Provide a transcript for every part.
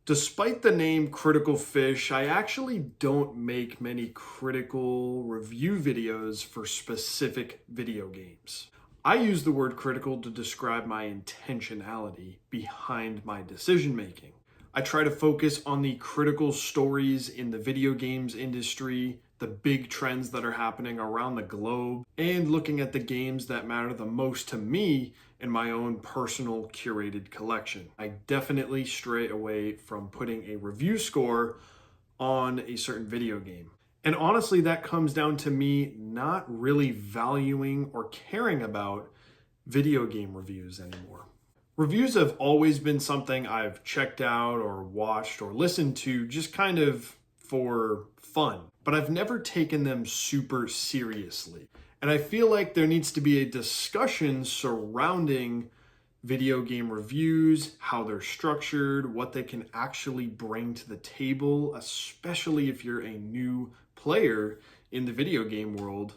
Despite the name Critical Fish, I actually don't make many critical review videos for specific video games. I use the word critical to describe my intentionality behind my decision making. I try to focus on the critical stories in the video games industry, the big trends that are happening around the globe, and looking at the games that matter the most to me in my own personal curated collection. I definitely stray away from putting a review score on a certain video game. And honestly, that comes down to me not really valuing or caring about video game reviews anymore. Reviews have always been something I've checked out or watched or listened to just kind of for fun, but I've never taken them super seriously. And I feel like there needs to be a discussion surrounding video game reviews, how they're structured, what they can actually bring to the table, especially if you're a new player in the video game world,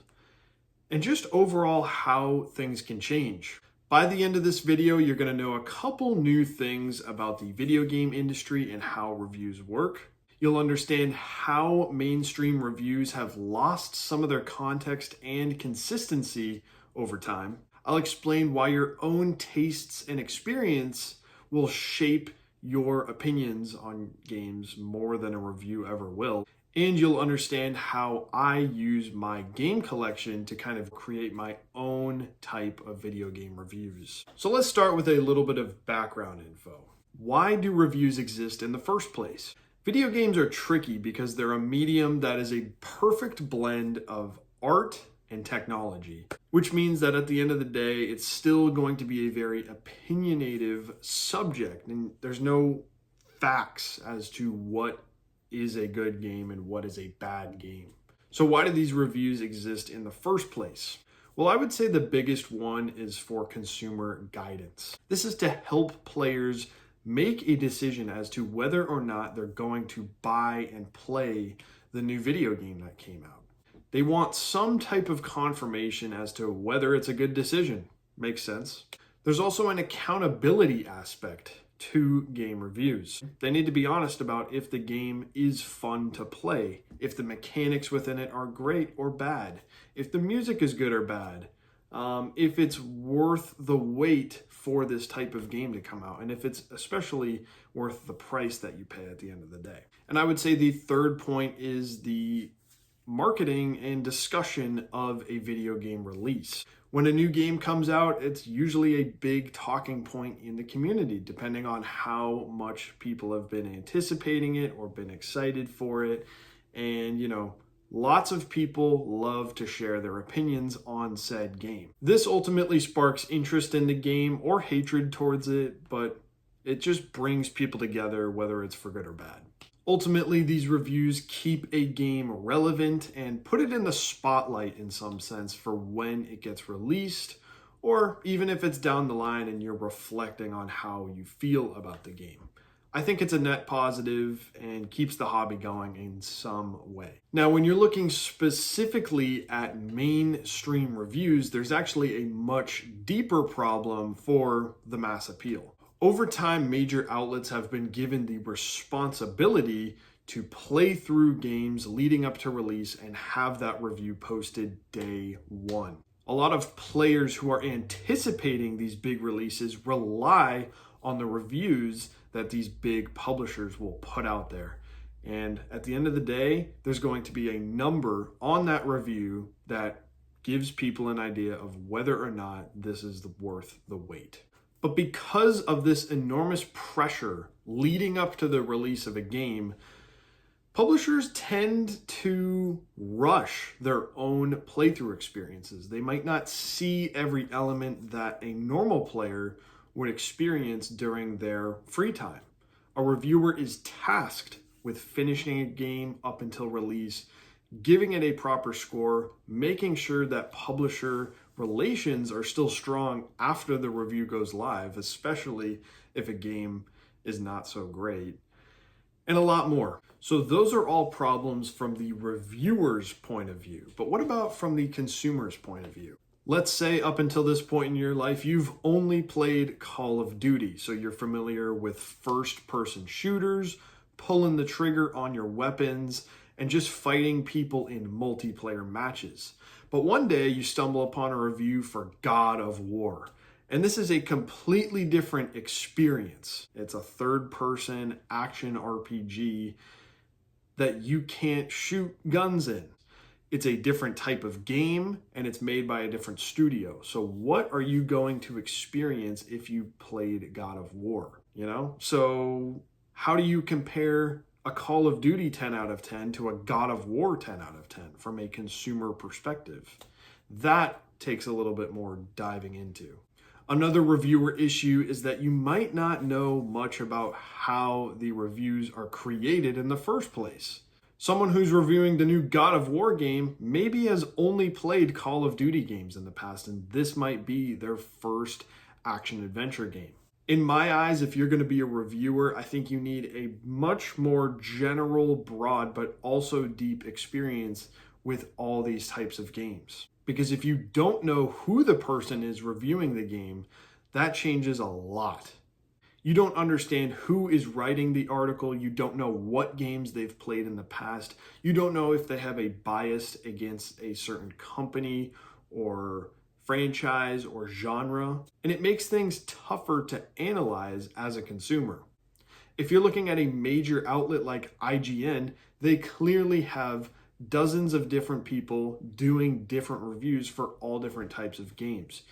and just overall how things can change. By the end of this video, you're going to know a couple new things about the video game industry and how reviews work. You'll understand how mainstream reviews have lost some of their context and consistency over time. I'll explain why your own tastes and experience will shape your opinions on games more than a review ever will. And you'll understand how I use my game collection to kind of create my own type of video game reviews. So let's start with a little bit of background info. Why do reviews exist in the first place? Video games are tricky because they're a medium that is a perfect blend of art and technology, which means that at the end of the day, it's still going to be a very opinionative subject, and there's no facts as to what is a good game and what is a bad game. So why do these reviews exist in the first place? Well, I would say the biggest one is for consumer guidance. This is to help players make a decision as to whether or not they're going to buy and play the new video game that came out. They want some type of confirmation as to whether it's a good decision. Makes sense. There's also an accountability aspect to game reviews. They need to be honest about if the game is fun to play, if the mechanics within it are great or bad, if the music is good or bad, if it's worth the wait for this type of game to come out, and if it's especially worth the price that you pay at the end of the day. And I would say the third point is the marketing and discussion of a video game release. When a new game comes out, it's usually a big talking point in the community, depending on how much people have been anticipating it or been excited for it. And, lots of people love to share their opinions on said game. This ultimately sparks interest in the game or hatred towards it, but it just brings people together, whether it's for good or bad. Ultimately, these reviews keep a game relevant and put it in the spotlight in some sense for when it gets released, or even if it's down the line and you're reflecting on how you feel about the game. I think it's a net positive and keeps the hobby going in some way. Now, when you're looking specifically at mainstream reviews, there's actually a much deeper problem for the mass appeal. Over time, major outlets have been given the responsibility to play through games leading up to release and have that review posted day one. A lot of players who are anticipating these big releases rely on the reviews that these big publishers will put out there. And at the end of the day, there's going to be a number on that review that gives people an idea of whether or not this is worth the wait. But because of this enormous pressure leading up to the release of a game, publishers tend to rush their own playthrough experiences. They might not see every element that a normal player would experience during their free time. A reviewer is tasked with finishing a game up until release, giving it a proper score, making sure that publisher relations are still strong after the review goes live, especially if a game is not so great, and a lot more. So those are all problems from the reviewer's point of view. But what about from the consumer's point of view? Let's say up until this point in your life, you've only played Call of Duty. So you're familiar with first person shooters, pulling the trigger on your weapons, and just fighting people in multiplayer matches. But one day you stumble upon a review for God of War. And this is a completely different experience. It's a third person action RPG that you can't shoot guns in. It's a different type of game and it's made by a different studio. So what are you going to experience if you played God of War, you know? So how do you compare a Call of Duty 10 out of 10 to a God of War 10 out of 10 from a consumer perspective? That takes a little bit more diving into. Another reviewer issue is that you might not know much about how the reviews are created in the first place. Someone who's reviewing the new God of War game maybe has only played Call of Duty games in the past, and this might be their first action adventure game. In my eyes, if you're going to be a reviewer, I think you need a much more general, broad, but also deep experience with all these types of games. Because if you don't know who the person is reviewing the game, that changes a lot. You don't understand who is writing the article. You don't know what games they've played in the past. You don't know if they have a bias against a certain company or franchise or genre. And it makes things tougher to analyze as a consumer. If you're looking at a major outlet like IGN, they clearly have dozens of different people doing different reviews for all different types of games.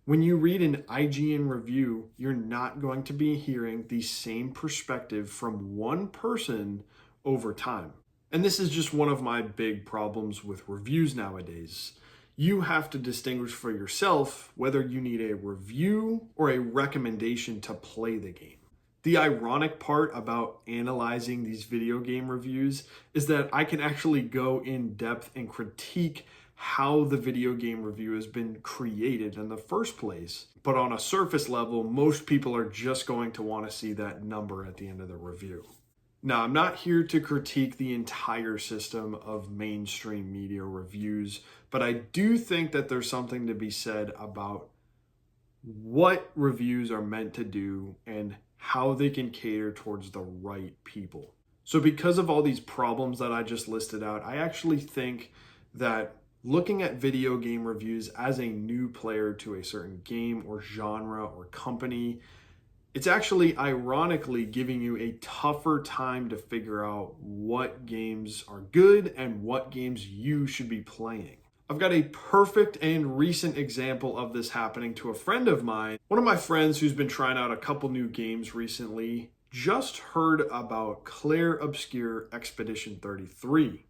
When you read an IGN review, you're not going to be hearing the same perspective from one person over time. And this is just one of my big problems with reviews nowadays. You have to distinguish for yourself whether you need a review or a recommendation to play the game. The ironic part about analyzing these video game reviews is that I can actually go in depth and critique how the video game review has been created in the first place. But on a surface level, most people are just going to want to see that number at the end of the review. Now, I'm not here to critique the entire system of mainstream media reviews, but I do think that there's something to be said about what reviews are meant to do and how they can cater towards the right people. So because of all these problems that I just listed out, I actually think that looking at video game reviews as a new player to a certain game or genre or company, it's actually ironically giving you a tougher time to figure out what games are good and what games you should be playing. I've got a perfect and recent example of this happening to a friend of mine. One of my friends who's been trying out a couple new games recently just heard about Clair Obscur Expedition 33.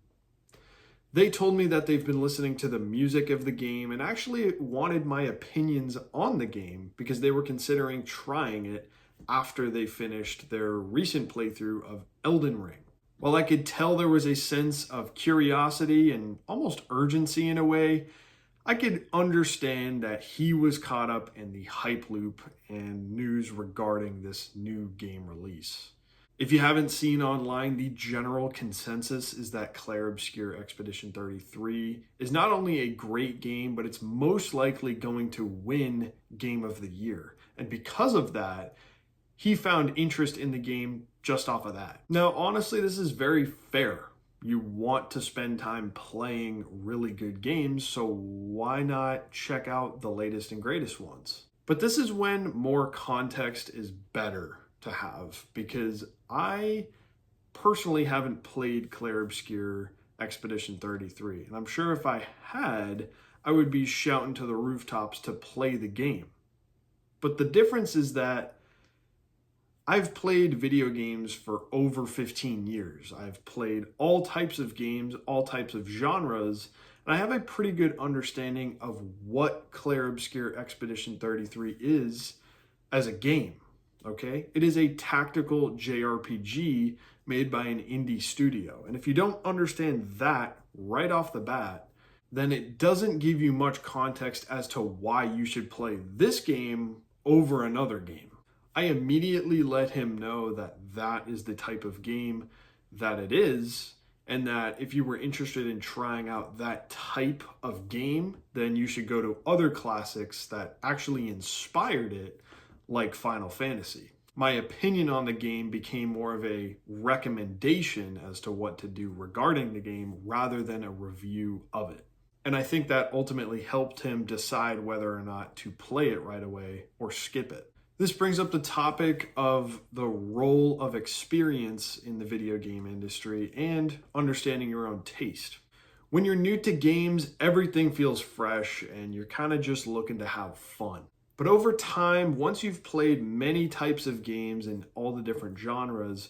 They told me that they've been listening to the music of the game and actually wanted my opinions on the game because they were considering trying it after they finished their recent playthrough of Elden Ring. While I could tell there was a sense of curiosity and almost urgency in a way, I could understand that he was caught up in the hype loop and news regarding this new game release. If you haven't seen online, the general consensus is that Clair Obscur Expedition 33 is not only a great game, but it's most likely going to win Game of the Year. And because of that, he found interest in the game just off of that. Now, honestly, this is very fair. You want to spend time playing really good games, so why not check out the latest and greatest ones? But this is when more context is better to have, because I personally haven't played Clair Obscur Expedition 33, and I'm sure if I had, I would be shouting to the rooftops to play the game. But the difference is that I've played video games for over 15 years. I've played all types of games, all types of genres, and I have a pretty good understanding of what Clair Obscur Expedition 33 is as a game. Okay, it is a tactical JRPG made by an indie studio. And if you don't understand that right off the bat, then it doesn't give you much context as to why you should play this game over another game. I immediately let him know that that is the type of game that it is, and that if you were interested in trying out that type of game, then you should go to other classics that actually inspired it, like Final Fantasy. My opinion on the game became more of a recommendation as to what to do regarding the game rather than a review of it. And I think that ultimately helped him decide whether or not to play it right away or skip it. This brings up the topic of the role of experience in the video game industry and understanding your own taste. When you're new to games, everything feels fresh and you're kind of just looking to have fun. But over time, once you've played many types of games in all the different genres,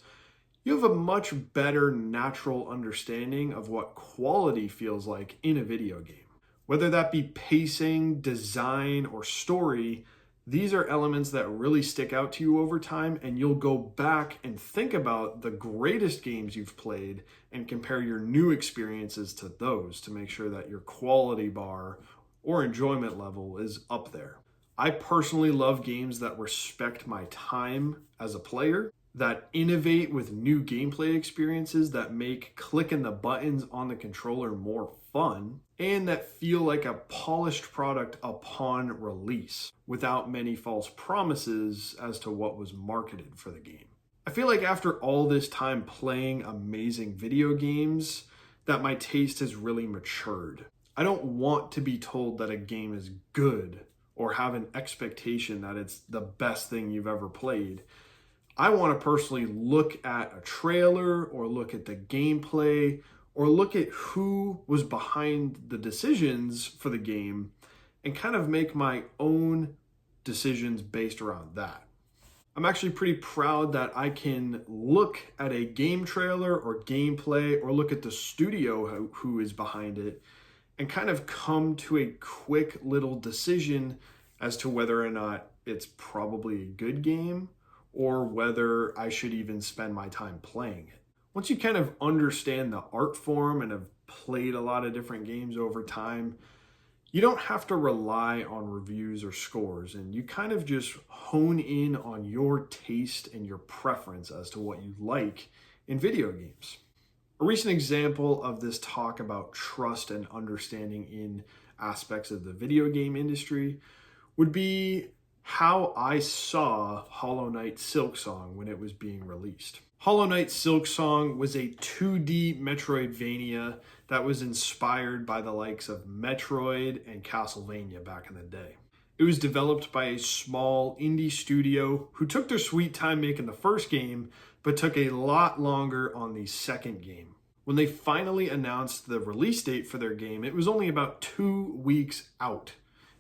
you have a much better natural understanding of what quality feels like in a video game. Whether that be pacing, design, or story, these are elements that really stick out to you over time, and you'll go back and think about the greatest games you've played and compare your new experiences to those to make sure that your quality bar or enjoyment level is up there. I personally love games that respect my time as a player, that innovate with new gameplay experiences that make clicking the buttons on the controller more fun, and that feel like a polished product upon release without many false promises as to what was marketed for the game. I feel like after all this time playing amazing video games, that my taste has really matured. I don't want to be told that a game is good or have an expectation that it's the best thing you've ever played. I want to personally look at a trailer or look at the gameplay or look at who was behind the decisions for the game and kind of make my own decisions based around that. I'm actually pretty proud that I can look at a game trailer or gameplay or look at the studio who is behind it and kind of come to a quick little decision as to whether or not it's probably a good game or whether I should even spend my time playing it. Once you kind of understand the art form and have played a lot of different games over time, you don't have to rely on reviews or scores, and you kind of just hone in on your taste and your preference as to what you like in video games. A recent example of this talk about trust and understanding in aspects of the video game industry would be how I saw Hollow Knight Silksong when it was being released. Hollow Knight Silksong was a 2D Metroidvania that was inspired by the likes of Metroid and Castlevania back in the day. It was developed by a small indie studio who took their sweet time making the first game, but took a lot longer on the second game. When they finally announced the release date for their game, it was only about 2 weeks out,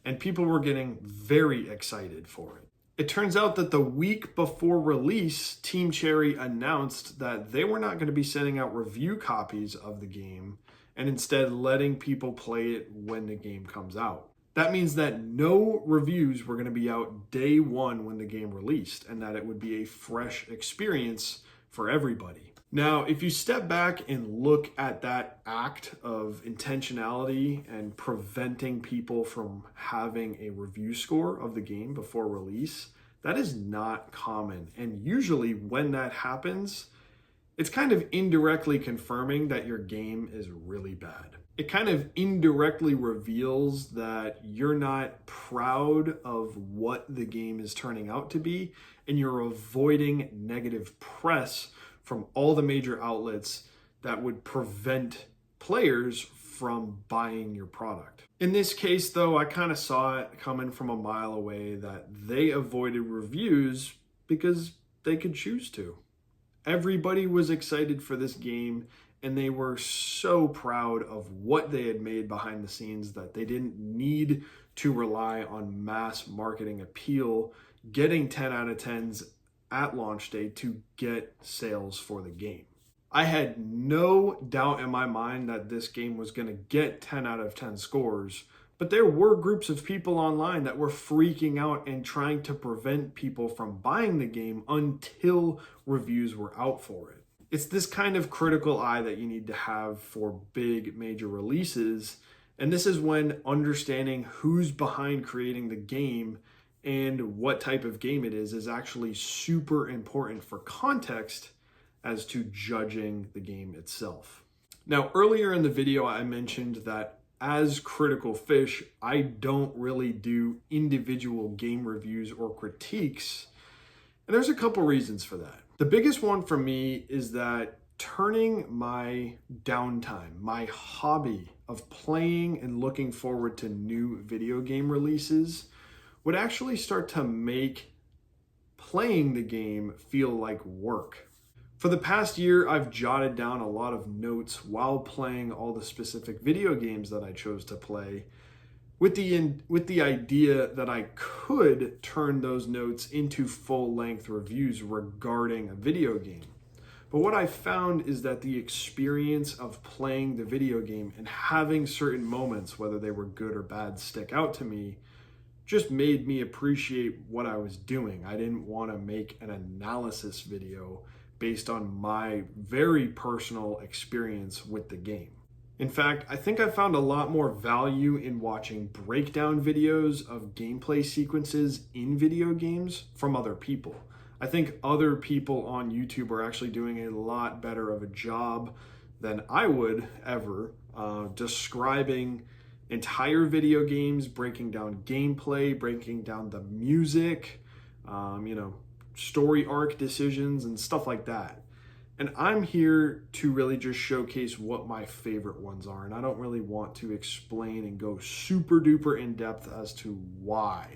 and people were getting very excited for it. It turns out that the week before release, Team Cherry announced that they were not going to be sending out review copies of the game and instead letting people play it when the game comes out. That means that no reviews were going to be out day one when the game released, and that it would be a fresh experience for everybody. Now, if you step back and look at that act of intentionality and preventing people from having a review score of the game before release, that is not common. And usually when that happens, it's kind of indirectly confirming that your game is really bad. It kind of indirectly reveals that you're not proud of what the game is turning out to be, and you're avoiding negative press from all the major outlets that would prevent players from buying your product. In this case, though, I kind of saw it coming from a mile away that they avoided reviews because they could choose to. Everybody was excited for this game, and they were so proud of what they had made behind the scenes that they didn't need to rely on mass marketing appeal, getting 10 out of 10s at launch day to get sales for the game. I had no doubt in my mind that this game was going to get 10 out of 10 scores, but there were groups of people online that were freaking out and trying to prevent people from buying the game until reviews were out for it. It's this kind of critical eye that you need to have for big major releases, and this is when understanding who's behind creating the game and what type of game it is actually super important for context as to judging the game itself. Now, earlier in the video, I mentioned that as Critical Fish, I don't really do individual game reviews or critiques. And there's a couple reasons for that. The biggest one for me is that turning my downtime, my hobby of playing and looking forward to new video game releases, would actually start to make playing the game feel like work. For the past year, I've jotted down a lot of notes while playing all the specific video games that I chose to play, with the idea that I could turn those notes into full-length reviews regarding a video game. But what I found is that the experience of playing the video game and having certain moments, whether they were good or bad, stick out to me, just made me appreciate what I was doing. I didn't want to make an analysis video based on my very personal experience with the game. In fact, I think I found a lot more value in watching breakdown videos of gameplay sequences in video games from other people. I think other people on YouTube are actually doing a lot better of a job than I would ever describing entire video games, breaking down gameplay, breaking down the music, story arc decisions and stuff like that. And I'm here to really just showcase what my favorite ones are. And I don't really want to explain and go super duper in depth as to why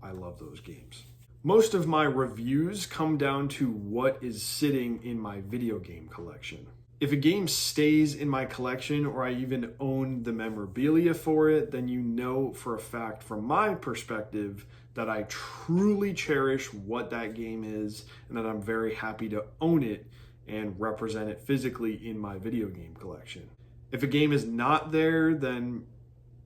I love those games. Most of my reviews come down to what is sitting in my video game collection. If a game stays in my collection or I even own the memorabilia for it, then you know for a fact from my perspective that I truly cherish what that game is and that I'm very happy to own it and represent it physically in my video game collection. If a game is not there, then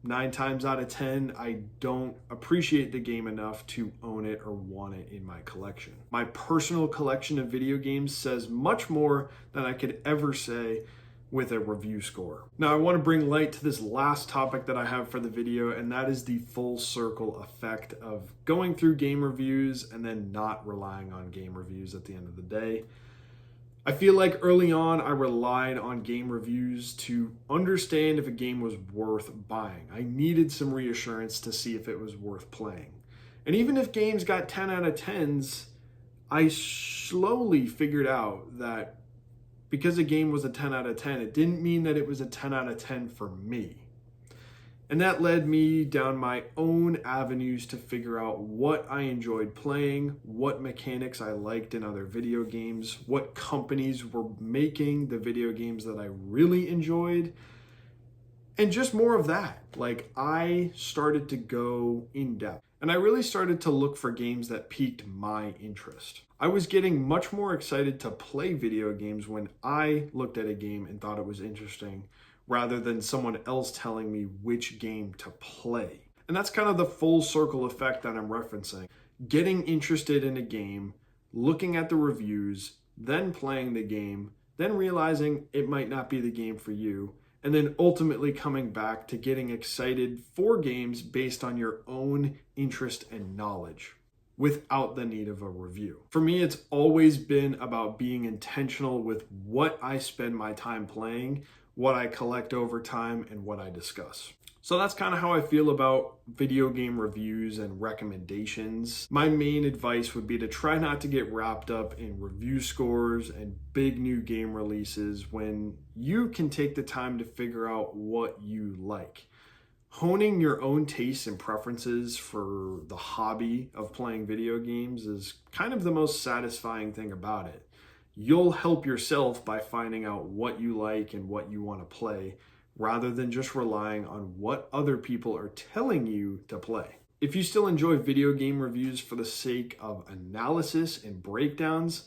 9 times out of 10, I don't appreciate the game enough to own it or want it in my collection. My personal collection of video games says much more than I could ever say with a review score. Now, I want to bring light to this last topic that I have for the video, and that is the full circle effect of going through game reviews and then not relying on game reviews at the end of the day. I feel like early on I relied on game reviews to understand if a game was worth buying. I needed some reassurance to see if it was worth playing. And even if games got 10 out of 10s, I slowly figured out that because a game was a 10 out of 10, it didn't mean that it was a 10 out of 10 for me. And that led me down my own avenues to figure out what I enjoyed playing, what mechanics I liked in other video games, what companies were making the video games that I really enjoyed, and just more of that. Like, I started to go in depth, and I really started to look for games that piqued my interest. I was getting much more excited to play video games when I looked at a game and thought it was interesting, rather than someone else telling me which game to play. And that's kind of the full circle effect that I'm referencing. Getting interested in a game, looking at the reviews, then playing the game, then realizing it might not be the game for you, and then ultimately coming back to getting excited for games based on your own interest and knowledge, without the need of a review. For me, it's always been about being intentional with what I spend my time playing, what I collect over time, and what I discuss. So that's kind of how I feel about video game reviews and recommendations. My main advice would be to try not to get wrapped up in review scores and big new game releases when you can take the time to figure out what you like. Honing your own tastes and preferences for the hobby of playing video games is kind of the most satisfying thing about it. You'll help yourself by finding out what you like and what you want to play, rather than just relying on what other people are telling you to play. If you still enjoy video game reviews for the sake of analysis and breakdowns,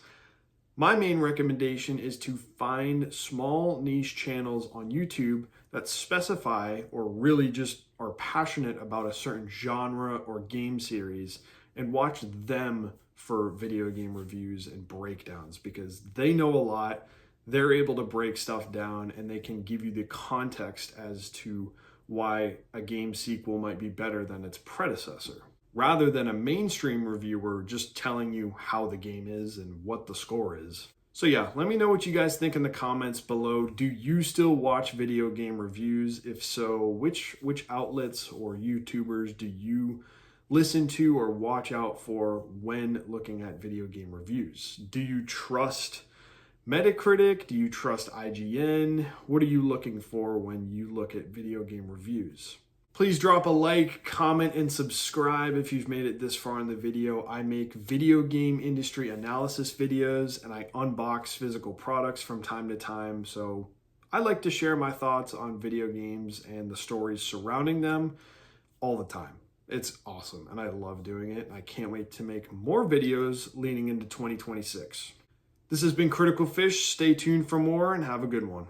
my main recommendation is to find small niche channels on YouTube that specify or really just are passionate about a certain genre or game series, and watch them for video game reviews and breakdowns, because they know a lot, they're able to break stuff down, and they can give you the context as to why a game sequel might be better than its predecessor, rather than a mainstream reviewer just telling you how the game is and what the score is. So yeah, let me know what you guys think in the comments below. Do you still watch video game reviews? If so, which outlets or YouTubers do you listen to or watch out for when looking at video game reviews? Do you trust Metacritic? Do you trust IGN? What are you looking for when you look at video game reviews? Please drop a like, comment, and subscribe if you've made it this far in the video. I make video game industry analysis videos and I unbox physical products from time to time. So I like to share my thoughts on video games and the stories surrounding them all the time. It's awesome and I love doing it. I can't wait to make more videos leading into 2026. This has been Critical Fish. Stay tuned for more and have a good one.